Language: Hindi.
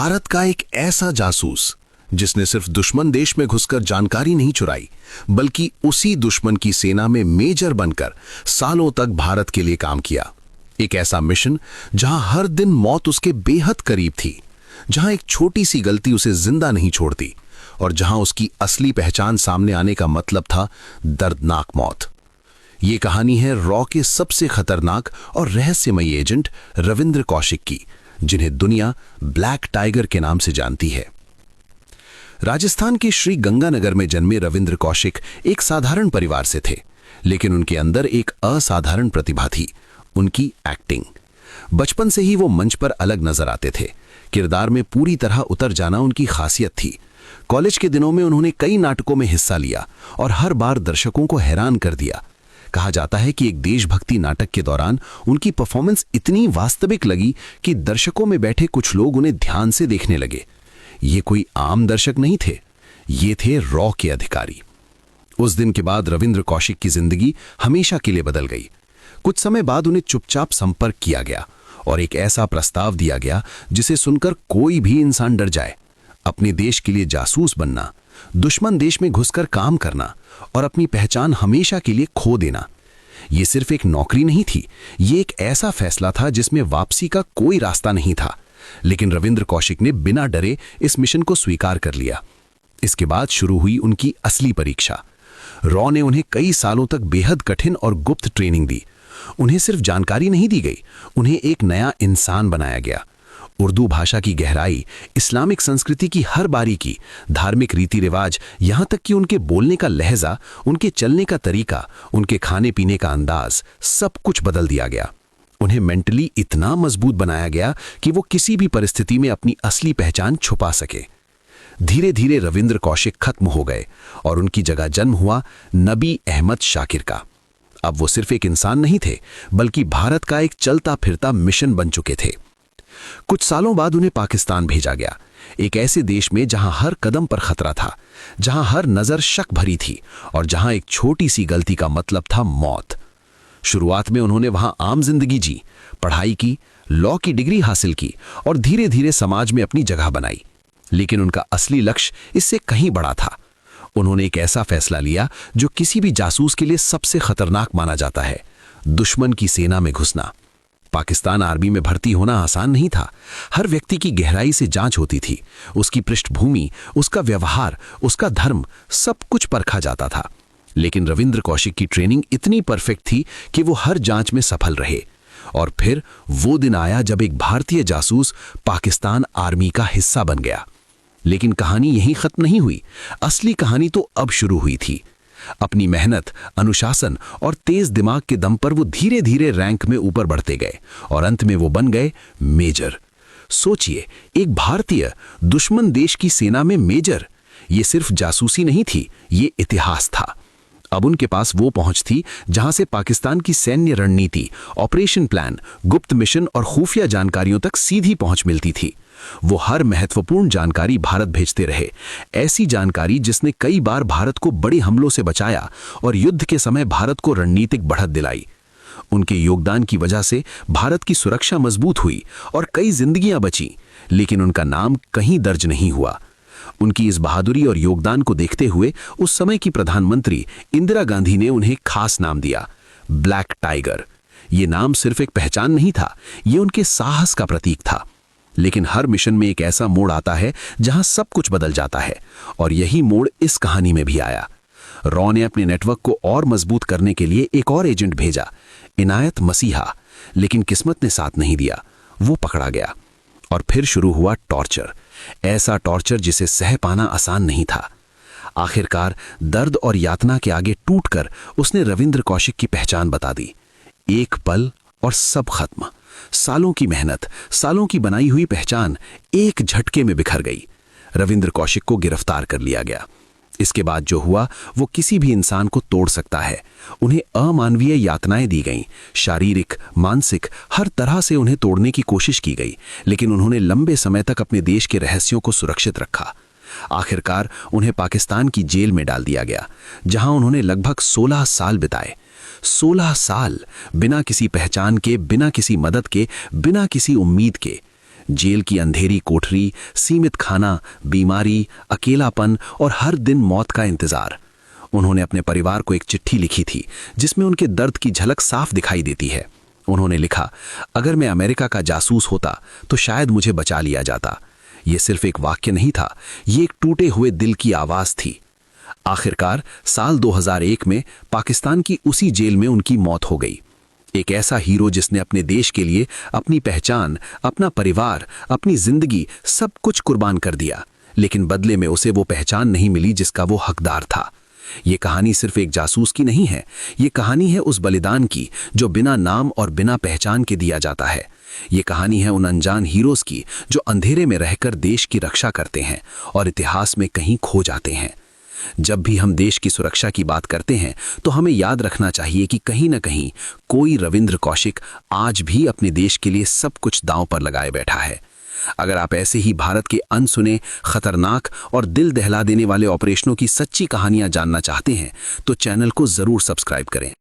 भारत का एक ऐसा जासूस जिसने सिर्फ दुश्मन देश में घुसकर जानकारी नहीं चुराई, बल्कि उसी दुश्मन की सेना में मेजर बनकर सालों तक भारत के लिए काम किया। एक ऐसा मिशन जहां हर दिन मौत उसके बेहद करीब थी, जहां एक छोटी सी गलती उसे जिंदा नहीं छोड़ती और जहां उसकी असली पहचान सामने आने का मतलब था दर्दनाक मौत। ये कहानी है रॉ के सबसे खतरनाक और रहस्यमयी एजेंट रविंद्र कौशिक की, जिन्हें दुनिया ब्लैक टाइगर के नाम से जानती है। राजस्थान के श्री गंगानगर में जन्मे रविंद्र कौशिक एक साधारण परिवार से थे, लेकिन उनके अंदर एक असाधारण प्रतिभा थी, उनकी एक्टिंग। बचपन से ही वो मंच पर अलग नजर आते थे। किरदार में पूरी तरह उतर जाना उनकी खासियत थी। कॉलेज के दिनों में उन्होंने कई नाटकों में हिस्सा लिया और हर बार दर्शकों को हैरान कर दिया। कहा जाता है कि एक देशभक्ति नाटक के दौरान उनकी परफॉर्मेंस इतनी वास्तविक लगी कि दर्शकों में बैठे कुछ लोग उन्हें ध्यान से देखने लगे। ये कोई आम दर्शक नहीं थे, ये थे रॉ के अधिकारी। उस दिन के बाद रविंद्र कौशिक की जिंदगी हमेशा के लिए बदल गई। कुछ समय बाद उन्हें चुपचाप संपर्क किया गया और एक ऐसा प्रस्ताव दिया गया जिसे सुनकर कोई भी इंसान डर जाए। अपने देश के लिए जासूस बनना, दुश्मन देश में घुसकर काम करना और अपनी पहचान हमेशा के लिए खो देना, ये सिर्फ एक नौकरी नहीं थी, ये एक ऐसा फैसला था जिसमें वापसी का कोई रास्ता नहीं था। लेकिन रविंद्र कौशिक ने बिना डरे इस मिशन को स्वीकार कर लिया। इसके बाद शुरू हुई उनकी असली परीक्षा। रॉ ने उन्हें कई सालों तक बेहद कठिन और गुप्त ट्रेनिंग दी। उन्हें सिर्फ जानकारी नहीं दी गई, उन्हें एक नया इंसान बनाया गया। उर्दू भाषा की गहराई, इस्लामिक संस्कृति की हर बारीकी, धार्मिक रीति रिवाज, यहां तक कि उनके बोलने का लहजा, उनके चलने का तरीका, उनके खाने पीने का अंदाज, सब कुछ बदल दिया गया। उन्हें मेंटली इतना मजबूत बनाया गया कि वो किसी भी परिस्थिति में अपनी असली पहचान छुपा सके। धीरे धीरे रविंद्र कौशिक खत्म हो गए और उनकी जगह जन्म हुआ नबी अहमद शाकिर का। अब वो सिर्फ एक इंसान नहीं थे, बल्कि भारत का एक चलता फिरता मिशन बन चुके थे। कुछ सालों बाद उन्हें पाकिस्तान भेजा गया, एक ऐसे देश में जहां हर कदम पर खतरा था, जहां हर नजर शक भरी थी और जहां एक छोटी सी गलती का मतलब था मौत। शुरुआत में उन्होंने वहां आम जिंदगी जी, पढ़ाई की, लॉ की डिग्री हासिल की और धीरे धीरे समाज में अपनी जगह बनाई। लेकिन उनका असली लक्ष्य इससे कहीं बड़ा था। उन्होंने एक ऐसा फैसला लिया जो किसी भी जासूस के लिए सबसे खतरनाक माना जाता है, दुश्मन की सेना में घुसना। पाकिस्तान आर्मी में भर्ती होना आसान नहीं था। हर व्यक्ति की गहराई से जांच होती थी, उसकी पृष्ठभूमि, उसका व्यवहार, उसका धर्म, सब कुछ परखा जाता था। लेकिन रविंद्र कौशिक की ट्रेनिंग इतनी परफेक्ट थी कि वो हर जांच में सफल रहे। और फिर वो दिन आया जब एक भारतीय जासूस पाकिस्तान आर्मी का हिस्सा बन गया। लेकिन कहानी यहीं खत्म नहीं हुई, असली कहानी तो अब शुरू हुई थी। अपनी मेहनत, अनुशासन और तेज दिमाग के दम पर वो धीरे धीरे रैंक में ऊपर बढ़ते गए और अंत में वो बन गए मेजर। सोचिए, एक भारतीय दुश्मन देश की सेना में मेजर। ये सिर्फ जासूसी नहीं थी, ये इतिहास था। अब उनके पास वो पहुंच थी जहां से पाकिस्तान की सैन्य रणनीति, ऑपरेशन प्लान, गुप्त मिशन और खुफिया जानकारियों तक सीधी पहुंच मिलती थी। वो हर महत्वपूर्ण जानकारी भारत भेजते रहे, ऐसी जानकारी जिसने कई बार भारत को बड़े हमलों से बचाया और युद्ध के समय भारत को रणनीतिक बढ़त दिलाई। उनके योगदान की वजह से भारत की सुरक्षा मजबूत हुई और कई जिंदगियां बची, लेकिन उनका नाम कहीं दर्ज नहीं हुआ। उनकी इस बहादुरी और योगदान को देखते हुए उस समय की प्रधानमंत्री इंदिरा गांधी ने उन्हें खास नाम दिया, ब्लैक टाइगर। ये नाम सिर्फ एक पहचान नहीं था, ये उनके साहस का प्रतीक था। लेकिन हर मिशन में एक ऐसा मोड़ आता है जहां सब कुछ बदल जाता है, और यही मोड़ इस कहानी में भी आया। रॉ ने अपने नेटवर्क को और मजबूत करने के लिए एक और एजेंट भेजा, इनायत मसीहा। लेकिन किस्मत ने साथ नहीं दिया, वो पकड़ा गया। और फिर शुरू हुआ टॉर्चर, ऐसा टॉर्चर जिसे सह पाना आसान नहीं था। आखिरकार दर्द और यातना के आगे टूटकर उसने रविंद्र कौशिक की पहचान बता दी। एक पल और सब खत्म। सालों की मेहनत, सालों की बनाई हुई पहचान एक झटके में बिखर गई। रविंद्र कौशिक को गिरफ्तार कर लिया गया। इसके बाद जो हुआ वो किसी भी इंसान को तोड़ सकता है। उन्हें अमानवीय यातनाएं दी गईं, शारीरिक, मानसिक, हर तरह से उन्हें तोड़ने की कोशिश की गई, लेकिन उन्होंने लंबे समय तक अपने देश के रहस्यों को सुरक्षित रखा। आखिरकार उन्हें पाकिस्तान की जेल में डाल दिया गया, जहां उन्होंने लगभग 16 साल बिताए। 16 साल बिना किसी पहचान के, बिना किसी मदद के, बिना किसी उम्मीद के। जेल की अंधेरी कोठरी, सीमित खाना, बीमारी, अकेलापन और हर दिन मौत का इंतजार। उन्होंने अपने परिवार को एक चिट्ठी लिखी थी जिसमें उनके दर्द की झलक साफ दिखाई देती है। उन्होंने लिखा, अगर मैं अमेरिका का जासूस होता तो शायद मुझे बचा लिया जाता। ये सिर्फ एक वाक्य नहीं था, ये एक टूटे हुए दिल की आवाज थी। आखिरकार साल 2001 में पाकिस्तान की उसी जेल में उनकी मौत हो गई। एक ऐसा हीरो जिसने अपने देश के लिए अपनी पहचान, अपना परिवार, अपनी जिंदगी सब कुछ कुर्बान कर दिया, लेकिन बदले में उसे वो पहचान नहीं मिली जिसका वो हकदार था। ये कहानी सिर्फ एक जासूस की नहीं है, ये कहानी है उस बलिदान की जो बिना नाम और बिना पहचान के दिया जाता है। ये कहानी है उन अनजान हीरोज की जो अंधेरे में रहकर देश की रक्षा करते हैं और इतिहास में कहीं खो जाते हैं। जब भी हम देश की सुरक्षा की बात करते हैं तो हमें याद रखना चाहिए कि कहीं न कहीं कोई रविंद्र कौशिक आज भी अपने देश के लिए सब कुछ दांव पर लगाए बैठा है। अगर आप ऐसे ही भारत के अनसुने, खतरनाक और दिल दहला देने वाले ऑपरेशनों की सच्ची कहानियां जानना चाहते हैं तो चैनल को जरूर सब्सक्राइब करें।